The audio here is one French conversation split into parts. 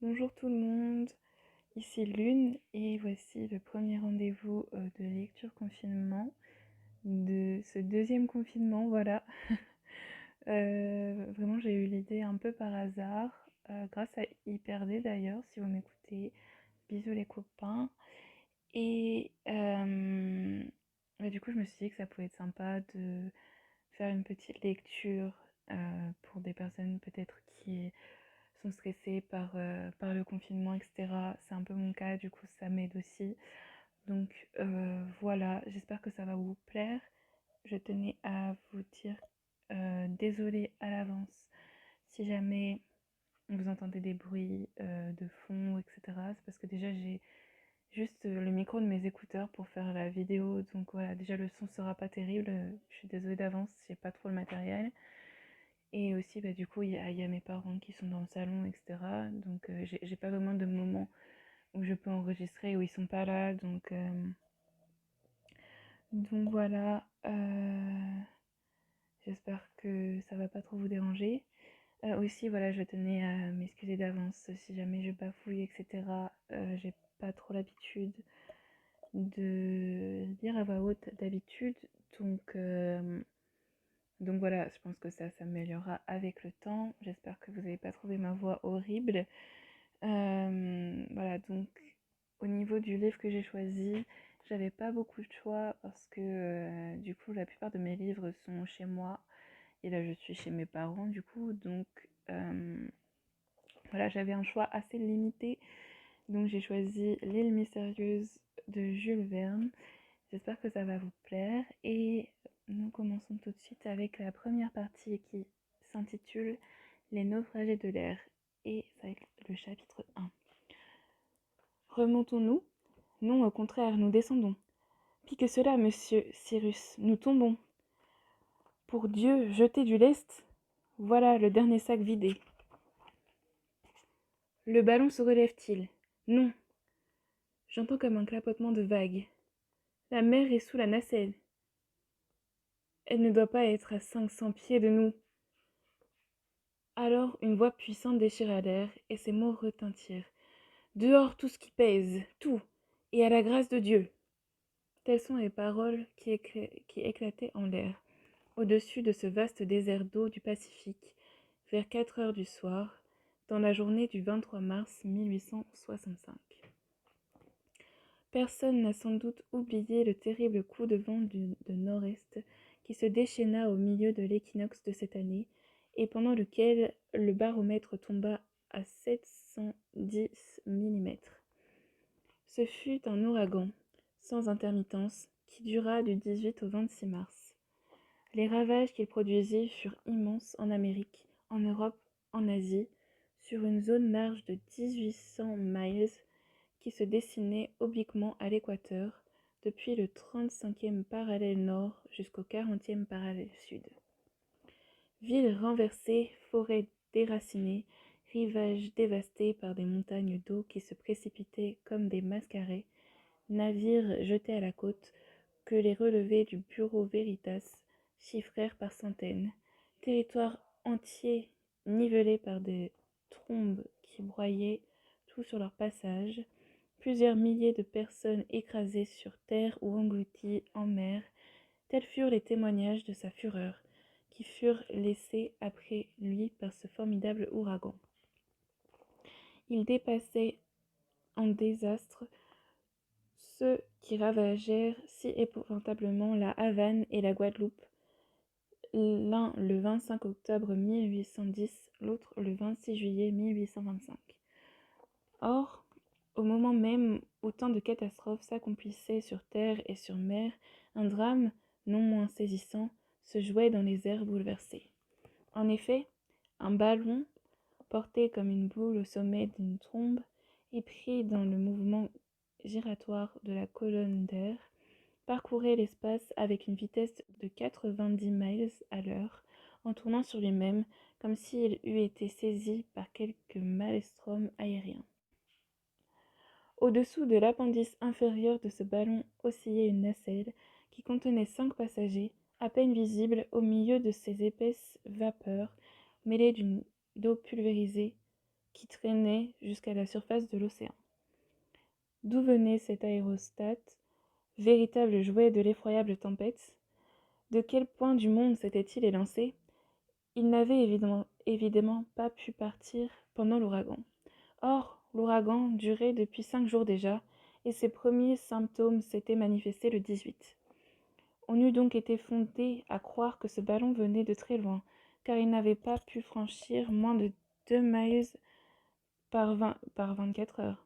Bonjour tout le monde, ici Lune et voici le premier rendez-vous de lecture confinement de ce deuxième confinement, voilà. Vraiment j'ai eu l'idée un peu par hasard, grâce à Hyper D d'ailleurs, si vous m'écoutez, bisous les copains. Et du coup je me suis dit que ça pouvait être sympa de faire une petite lecture pour des personnes peut-être qui sont stressés par le confinement, etc. C'est un peu mon cas, du coup ça m'aide aussi. Donc voilà, j'espère que ça va vous plaire. Je tenais à vous dire désolée à l'avance si jamais vous entendez des bruits de fond, etc. C'est parce que déjà j'ai juste le micro de mes écouteurs pour faire la vidéo. Donc voilà, déjà le son sera pas terrible. Je suis désolée d'avance, j'ai pas trop le matériel. Et aussi, du coup, il y a mes parents qui sont dans le salon, etc. Donc, j'ai pas vraiment de moment où je peux enregistrer, où ils sont pas là. Donc voilà. J'espère que ça va pas trop vous déranger. Aussi, voilà, je tenais à m'excuser d'avance si jamais je bafouille, etc. J'ai pas trop l'habitude de lire à voix haute d'habitude. Donc, euh, donc voilà, je pense que ça s'améliorera avec le temps. J'espère que vous n'avez pas trouvé ma voix horrible. Voilà, donc au niveau du livre que j'ai choisi, j'avais pas beaucoup de choix parce que du coup la plupart de mes livres sont chez moi et là je suis chez mes parents du coup, donc voilà, j'avais un choix assez limité, donc j'ai choisi L'île mystérieuse de Jules Verne. J'espère que ça va vous plaire et nous commençons tout de suite avec la première partie qui s'intitule Les naufragés de l'air et ça va être le chapitre 1. Remontons-nous? Non, au contraire, nous descendons. Pis que cela, monsieur Cyrus, nous tombons. Pour Dieu, jetez du lest? Voilà le dernier sac vidé. Le ballon se relève-t-il? Non. J'entends comme un clapotement de vagues. La mer est sous la nacelle. Elle ne doit pas être à 500 pieds de nous. Alors une voix puissante déchira l'air, et ces mots retentirent. Dehors tout ce qui pèse, tout, et à la grâce de Dieu. Telles sont les paroles qui éclataient en l'air, au-dessus de ce vaste désert d'eau du Pacifique, vers 4 heures du soir, dans la journée du 23 mars 1865. Personne n'a sans doute oublié le terrible coup de vent de nord-est qui se déchaîna au milieu de l'équinoxe de cette année, et pendant lequel le baromètre tomba à 710 millimètres. Ce fut un ouragan, sans intermittence, qui dura du 18 au 26 mars. Les ravages qu'il produisit furent immenses en Amérique, en Europe, en Asie, sur une zone large de 1800 miles qui se dessinait obliquement à l'équateur, depuis le 35e parallèle nord jusqu'au 40e parallèle sud. Villes renversées, forêts déracinées, rivages dévastés par des montagnes d'eau qui se précipitaient comme des mascarets, navires jetés à la côte, que les relevés du Bureau Veritas chiffrèrent par centaines, territoires entiers nivelés par des trombes qui broyaient tout sur leur passage, plusieurs milliers de personnes écrasées sur terre ou englouties en mer, tels furent les témoignages de sa fureur, qui furent laissés après lui par ce formidable ouragan. Il dépassait en désastre ceux qui ravagèrent si épouvantablement la Havane et la Guadeloupe, l'un le 25 octobre 1810, l'autre le 26 juillet 1825. Or, au moment même où tant de catastrophes s'accomplissaient sur terre et sur mer, un drame, non moins saisissant, se jouait dans les airs bouleversés. En effet, un ballon, porté comme une boule au sommet d'une trombe, et pris dans le mouvement giratoire de la colonne d'air, parcourait l'espace avec une vitesse de 90 miles à l'heure, en tournant sur lui-même comme s'il eût été saisi par quelque maelstrom aérien. Au-dessous de l'appendice inférieur de ce ballon oscillait une nacelle qui contenait 5 passagers, à peine visibles au milieu de ces épaisses vapeurs mêlées d'eau pulvérisée qui traînait jusqu'à la surface de l'océan. D'où venait cet aérostat, véritable jouet de l'effroyable tempête? De quel point du monde s'était-il élancé? Il n'avait évidemment pas pu partir pendant l'ouragan. Or, l'ouragan durait depuis 5 jours déjà, et ses premiers symptômes s'étaient manifestés le 18. On eût donc été fondé à croire que ce ballon venait de très loin, car il n'avait pas pu franchir moins de 2 miles par 24 heures.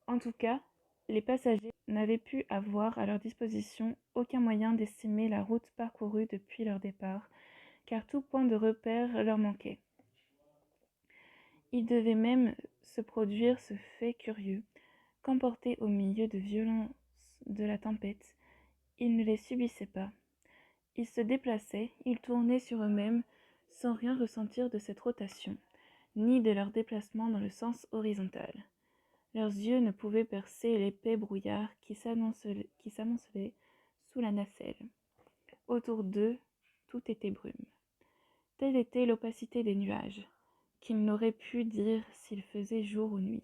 En tout cas, les passagers n'avaient pu avoir à leur disposition aucun moyen d'estimer la route parcourue depuis leur départ, car tout point de repère leur manquait. Il devait même se produire ce fait curieux, qu'emportés au milieu de violence de la tempête, ils ne les subissaient pas. Ils se déplaçaient, ils tournaient sur eux-mêmes, sans rien ressentir de cette rotation, ni de leur déplacement dans le sens horizontal. Leurs yeux ne pouvaient percer l'épais brouillard qui s'amoncelait sous la nacelle. Autour d'eux, tout était brume. Telle était l'opacité des nuages, qu'ils n'auraient pu dire s'il faisait jour ou nuit.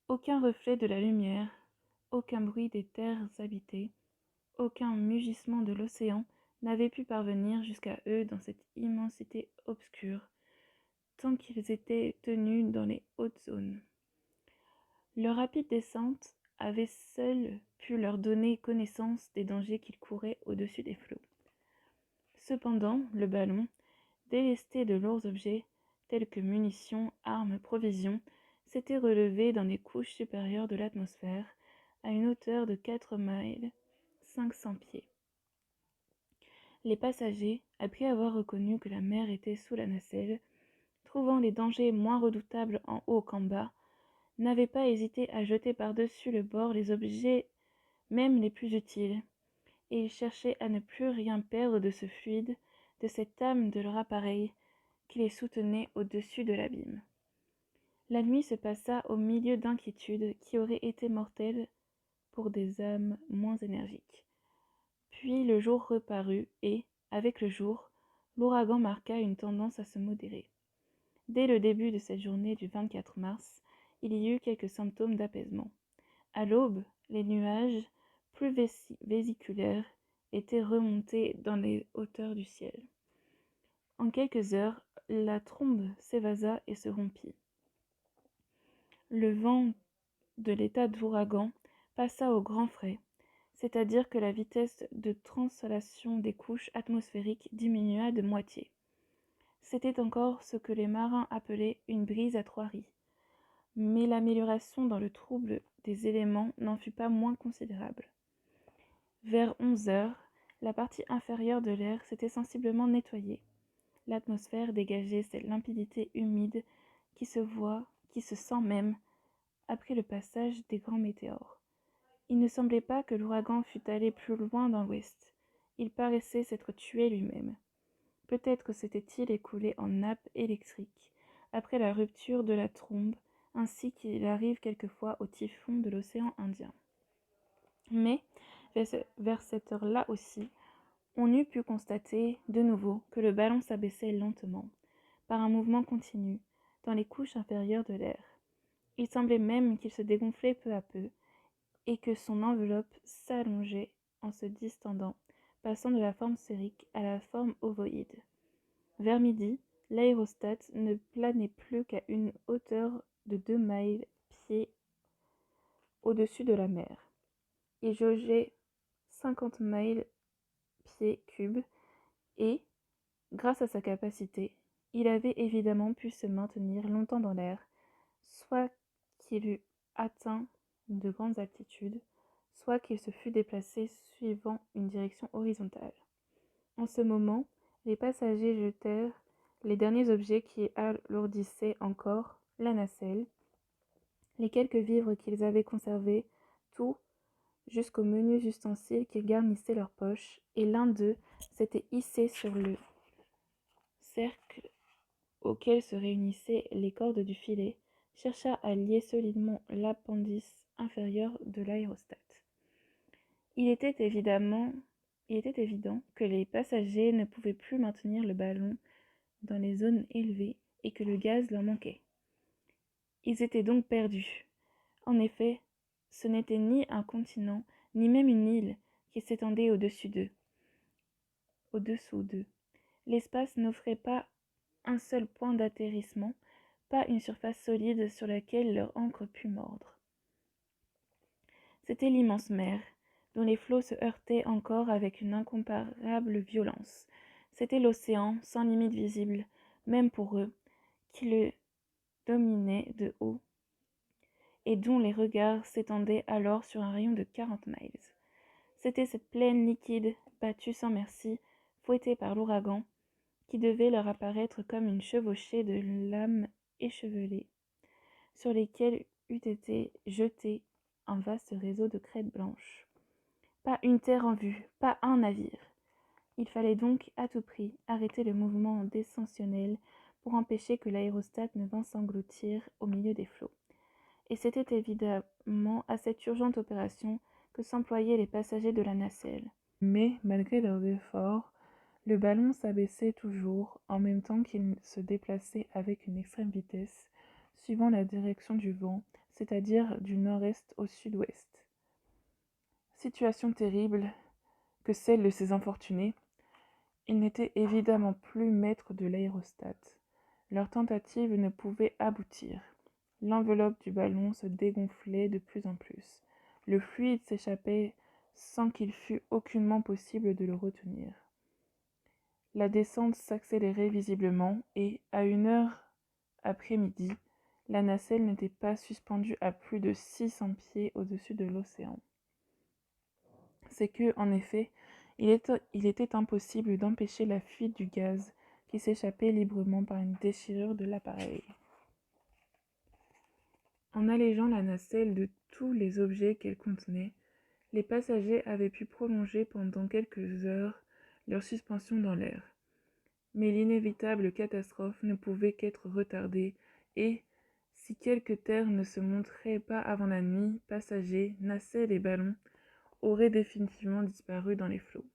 Aucun reflet de la lumière, aucun bruit des terres habitées, aucun mugissement de l'océan n'avait pu parvenir jusqu'à eux dans cette immensité obscure, tant qu'ils étaient tenus dans les hautes zones. Leur rapide descente avait seule pu leur donner connaissance des dangers qu'ils couraient au-dessus des flots. Cependant, le ballon, délesté de lourds objets, tels que munitions, armes, provisions, s'était relevé dans les couches supérieures de l'atmosphère, à une hauteur de 4 miles, 500 pieds. Les passagers, après avoir reconnu que la mer était sous la nacelle, trouvant les dangers moins redoutables en haut qu'en bas, n'avaient pas hésité à jeter par-dessus le bord les objets même les plus utiles, et ils cherchaient à ne plus rien perdre de ce fluide, de cette âme de leur appareil qui les soutenait au-dessus de l'abîme. La nuit se passa au milieu d'inquiétudes qui auraient été mortelles pour des âmes moins énergiques. Puis le jour reparut et, avec le jour, l'ouragan marqua une tendance à se modérer. Dès le début de cette journée du 24 mars, il y eut quelques symptômes d'apaisement. À l'aube, les nuages, plus vésiculaires, étaient remontés dans les hauteurs du ciel. En quelques heures, la trombe s'évasa et se rompit. Le vent de l'état d'ouragan passa au grand frais, c'est-à-dire que la vitesse de translation des couches atmosphériques diminua de moitié. C'était encore ce que les marins appelaient une brise à 3 ris. Mais l'amélioration dans le trouble des éléments n'en fut pas moins considérable. Vers 11 heures, la partie inférieure de l'air s'était sensiblement nettoyée. L'atmosphère dégageait cette limpidité humide qui se sent même après le passage des grands météores. Il ne semblait pas que l'ouragan fût allé plus loin dans l'ouest. Il paraissait s'être tué lui-même. Peut-être s'était-il écoulé en nappe électrique après la rupture de la trombe, ainsi qu'il arrive quelquefois au typhon de l'océan Indien. Mais, vers cette heure-là aussi, on eût pu constater, de nouveau, que le ballon s'abaissait lentement, par un mouvement continu, dans les couches inférieures de l'air. Il semblait même qu'il se dégonflait peu à peu, et que son enveloppe s'allongeait en se distendant, passant de la forme sphérique à la forme ovoïde. Vers midi, l'aérostat ne planait plus qu'à une hauteur de 2 miles pieds au-dessus de la mer. Il jaugeait 50 miles pieds cubes et, grâce à sa capacité, il avait évidemment pu se maintenir longtemps dans l'air, soit qu'il eût atteint de grandes altitudes, soit qu'il se fût déplacé suivant une direction horizontale. En ce moment, les passagers jetèrent les derniers objets qui alourdissaient encore la nacelle, les quelques vivres qu'ils avaient conservés, tout, jusqu'aux menus ustensiles qui garnissaient leurs poches, et l'un d'eux s'était hissé sur le cercle auquel se réunissaient les cordes du filet, chercha à lier solidement l'appendice inférieur de l'aérostat. Il était évident que les passagers ne pouvaient plus maintenir le ballon dans les zones élevées et que le gaz leur manquait. Ils étaient donc perdus. En effet, ce n'était ni un continent, ni même une île qui s'étendait au-dessous d'eux. L'espace n'offrait pas un seul point d'atterrissement, pas une surface solide sur laquelle leur ancre pût mordre. C'était l'immense mer, dont les flots se heurtaient encore avec une incomparable violence. C'était l'océan, sans limite visible, même pour eux, qui le dominait de haut et dont les regards s'étendaient alors sur un rayon de 40 miles. C'était cette plaine liquide, battue sans merci, fouettée par l'ouragan, qui devait leur apparaître comme une chevauchée de lames échevelées, sur lesquelles eût été jeté un vaste réseau de crêtes blanches. Pas une terre en vue, pas un navire. Il fallait donc à tout prix arrêter le mouvement descensionnel pour empêcher que l'aérostat ne vînt s'engloutir au milieu des flots. Et c'était évidemment à cette urgente opération que s'employaient les passagers de la nacelle. Mais, malgré leurs efforts, le ballon s'abaissait toujours, en même temps qu'il se déplaçait avec une extrême vitesse, suivant la direction du vent, c'est-à-dire du nord-est au sud-ouest. Situation terrible que celle de ces infortunés. Ils n'étaient évidemment plus maîtres de l'aérostat. Leur tentative ne pouvait aboutir. L'enveloppe du ballon se dégonflait de plus en plus. Le fluide s'échappait sans qu'il fût aucunement possible de le retenir. La descente s'accélérait visiblement et, à 1 heure après-midi, la nacelle n'était pas suspendue à plus de 600 pieds au-dessus de l'océan. C'est que, en effet, il était impossible d'empêcher la fuite du gaz qui s'échappait librement par une déchirure de l'appareil. En allégeant la nacelle de tous les objets qu'elle contenait, les passagers avaient pu prolonger pendant quelques heures leur suspension dans l'air. Mais l'inévitable catastrophe ne pouvait qu'être retardée et, si quelque terre ne se montrait pas avant la nuit, passagers, nacelles et ballons auraient définitivement disparu dans les flots.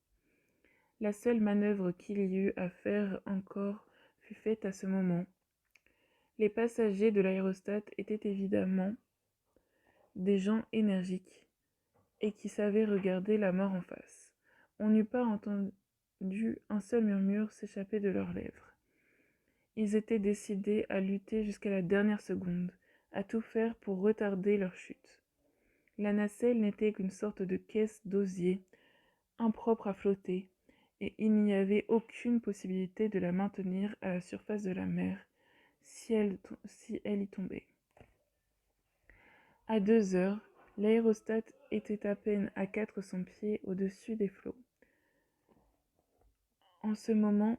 La seule manœuvre qu'il y eut à faire encore fut faite à ce moment. Les passagers de l'aérostat étaient évidemment des gens énergiques et qui savaient regarder la mort en face. On n'eût pas entendu un seul murmure s'échapper de leurs lèvres. Ils étaient décidés à lutter jusqu'à la dernière seconde, à tout faire pour retarder leur chute. La nacelle n'était qu'une sorte de caisse d'osier, impropre à flotter, et il n'y avait aucune possibilité de la maintenir à la surface de la mer si elle y tombait. À 2 heures, l'aérostat était à peine à 400 pieds au-dessus des flots. En ce moment,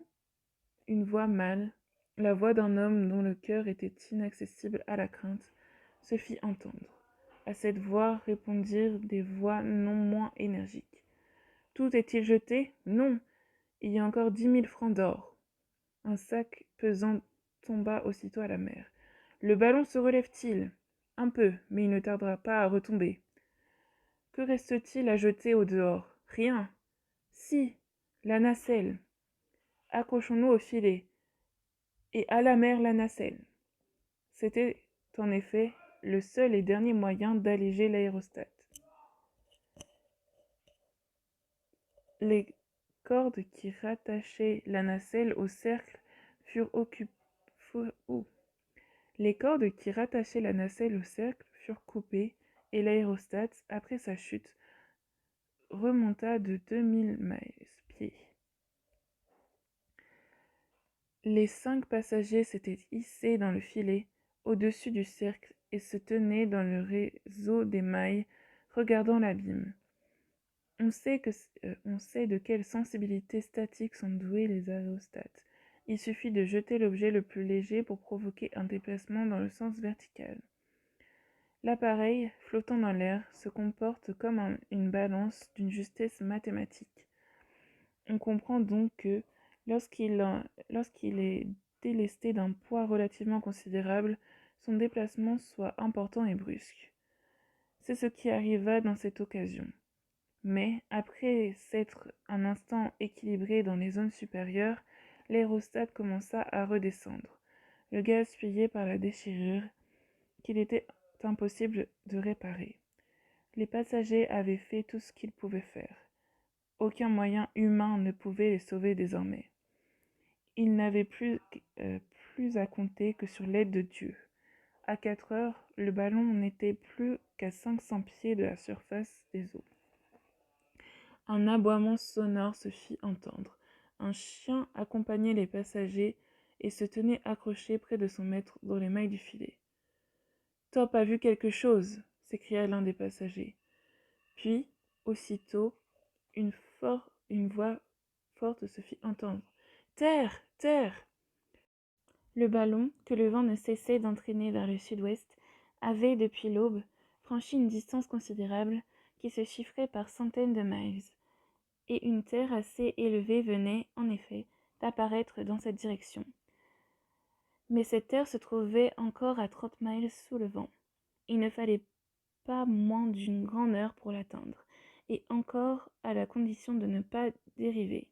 une voix mâle, la voix d'un homme dont le cœur était inaccessible à la crainte, se fit entendre. À cette voix répondirent des voix non moins énergiques. « Tout est-il jeté ? Non, il y a encore 10 000 francs d'or. » Un sac pesant tomba aussitôt à la mer. « Le ballon se relève-t-il ? Un peu, mais il ne tardera pas à retomber. » Que reste-t-il à jeter au dehors ? Rien. Si, la nacelle. Accrochons-nous au filet. Et à la mer la nacelle. C'était, en effet, le seul et dernier moyen d'alléger l'aérostat. Les cordes qui rattachaient la nacelle au cercle furent coupées et l'aérostat, après sa chute, remonta de 2000 pieds. Les 5 passagers s'étaient hissés dans le filet, au-dessus du cercle, et se tenaient dans le réseau des mailles, regardant l'abîme. On sait de quelle sensibilité statique sont doués les aérostats. Il suffit de jeter l'objet le plus léger pour provoquer un déplacement dans le sens vertical. L'appareil, flottant dans l'air, se comporte comme une balance d'une justesse mathématique. On comprend donc que, lorsqu'il est délesté d'un poids relativement considérable, son déplacement soit important et brusque. C'est ce qui arriva dans cette occasion. Mais, après s'être un instant équilibré dans les zones supérieures, l'aérostat commença à redescendre. le gaz fuyait par la déchirure, qu'il était impossible de réparer. Les passagers avaient fait tout ce qu'ils pouvaient faire. Aucun moyen humain ne pouvait les sauver désormais. Ils n'avaient plus à compter que sur l'aide de Dieu. À 4 heures, le ballon n'était plus qu'à 500 pieds de la surface des eaux. Un aboiement sonore se fit entendre. Un chien accompagnait les passagers et se tenait accroché près de son maître dans les mailles du filet. « Top a vu quelque chose !» s'écria l'un des passagers. Puis, aussitôt, une voix forte se fit entendre. « Terre! Terre !» Le ballon, que le vent ne cessait d'entraîner vers le sud-ouest, avait, depuis l'aube, franchi une distance considérable qui se chiffrait par centaines de miles, et une terre assez élevée venait, en effet, d'apparaître dans cette direction. Mais cette terre se trouvait encore à 30 miles sous le vent. Il ne fallait pas moins d'une grande heure pour l'atteindre, et encore à la condition de ne pas dériver.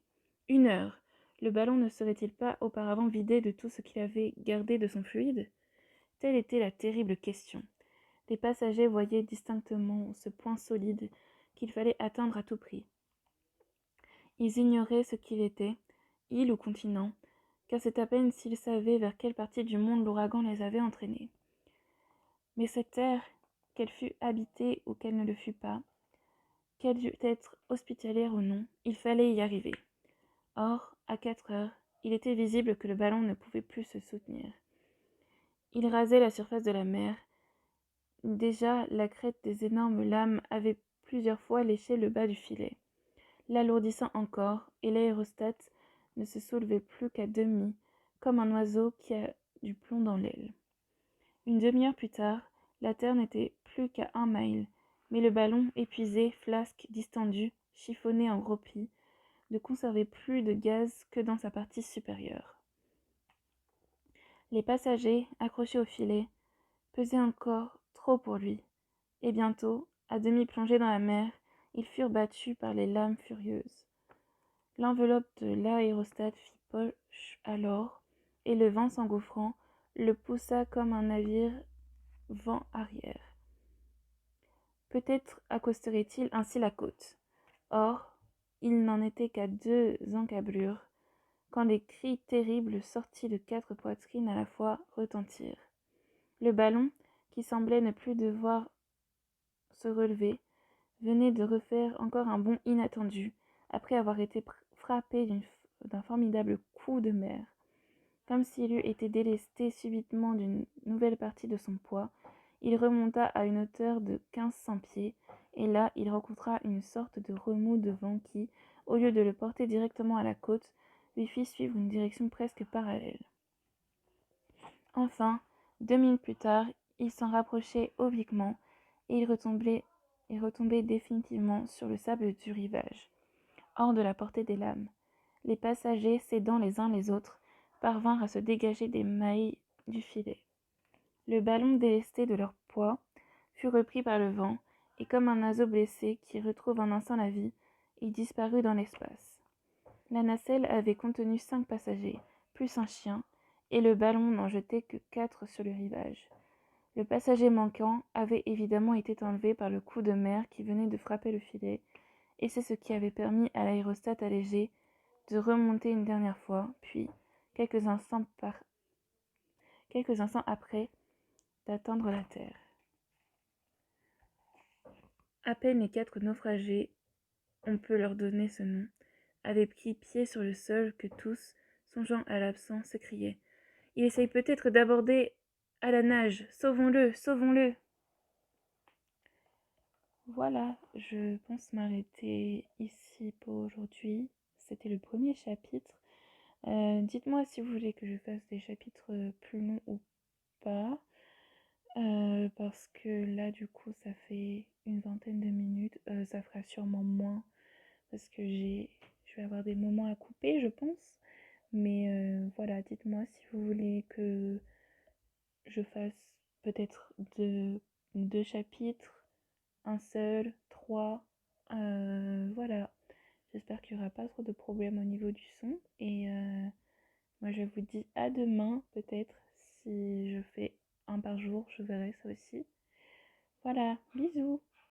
1 heure. Le ballon ne serait-il pas auparavant vidé de tout ce qu'il avait gardé de son fluide? Telle était la terrible question. Les passagers voyaient distinctement ce point solide qu'il fallait atteindre à tout prix. Ils ignoraient ce qu'il était, île ou continent, car c'est à peine s'ils savaient vers quelle partie du monde l'ouragan les avait entraînés. Mais cette terre, qu'elle fût habitée ou qu'elle ne le fût pas, qu'elle dût être hospitalière ou non, il fallait y arriver. Or, à 4 heures, il était visible que le ballon ne pouvait plus se soutenir. Il rasait la surface de la mer. Déjà, la crête des énormes lames avait plusieurs fois léché le bas du filet, l'alourdissant encore, et l'aérostat ne se soulevait plus qu'à demi, comme un oiseau qui a du plomb dans l'aile. Une demi-heure plus tard, la terre n'était plus qu'à 1 mille, mais le ballon, épuisé, flasque, distendu, chiffonné en gros plis, ne conservait plus de gaz que dans sa partie supérieure. Les passagers, accrochés au filet, pesaient encore trop pour lui, et bientôt, à demi plongés dans la mer, ils furent battus par les lames furieuses. L'enveloppe de l'aérostat fit poche alors, et le vent s'engouffrant, le poussa comme un navire vent arrière. Peut-être accosterait-il ainsi la côte. Or, il n'en était qu'à 2 encablures, quand des cris terribles sortis de 4 poitrines à la fois retentirent. Le ballon, qui semblait ne plus devoir se relever, venait de refaire encore un bond inattendu, après avoir été frappé d'un formidable coup de mer. Comme s'il eût été délesté subitement d'une nouvelle partie de son poids, il remonta à une hauteur de 1500 pieds, et là il rencontra une sorte de remous de vent qui, au lieu de le porter directement à la côte, lui fit suivre une direction presque parallèle. Enfin, 2 minutes plus tard, il s'en rapprochait obliquement, et il retombait définitivement sur le sable du rivage, hors de la portée des lames. Les passagers, s'aidant les uns les autres, parvinrent à se dégager des mailles du filet. Le ballon, délesté de leur poids, fut repris par le vent, et comme un oiseau blessé qui retrouve un instant la vie, il disparut dans l'espace. La nacelle avait contenu 5 passagers, plus un chien, et le ballon n'en jetait que 4 sur le rivage. Le passager manquant avait évidemment été enlevé par le coup de mer qui venait de frapper le filet, et c'est ce qui avait permis à l'aérostat allégé de remonter une dernière fois, puis, quelques instants après, d'atteindre la terre. À peine les 4 naufragés, on peut leur donner ce nom, avaient pris pied sur le sol que tous, songeant à l'absent, s'écriaient. « Il essaye peut-être d'aborder à la nage. Sauvons-le, sauvons-le !» Voilà, je pense m'arrêter ici pour aujourd'hui. C'était le premier chapitre. Dites-moi si vous voulez que je fasse des chapitres plus longs ou pas. Parce que là, du coup, ça fait une vingtaine de minutes. Ça fera sûrement moins parce que je vais avoir des moments à couper, je pense. Mais voilà, dites-moi si vous voulez que je fasse peut-être deux chapitres, un seul, 3. Voilà. J'espère qu'il n'y aura pas trop de problèmes au niveau du son. Et moi, je vous dis à demain, peut-être, je verrai ça aussi. Voilà, bisous!